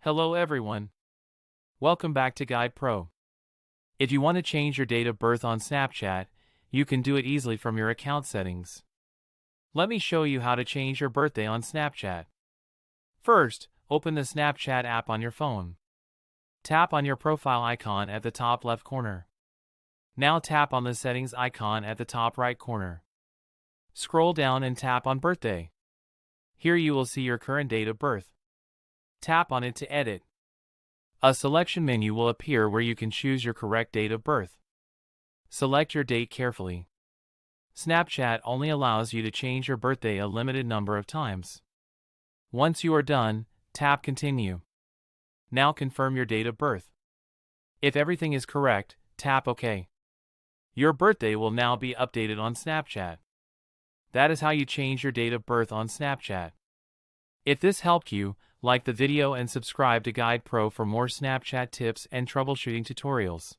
Hello everyone. Welcome back to Guide Pro. If you want to change your date of birth on Snapchat, you can do it easily from your account settings. Let me show you how to change your birthday on Snapchat. First, open the Snapchat app on your phone. Tap on your profile icon at the top left corner. Now tap on the settings icon at the top right corner. Scroll down and tap on birthday. Here you will see your current date of birth. Tap on it to edit. A selection menu will appear where you can choose your correct date of birth. Select your date carefully. Snapchat only allows you to change your birthday a limited number of times. Once you are done, tap Continue. Now confirm your date of birth. If everything is correct, tap OK. Your birthday will now be updated on Snapchat. That is how you change your date of birth on Snapchat. If this helped you, like the video and subscribe to Guide Pro for more Snapchat tips and troubleshooting tutorials.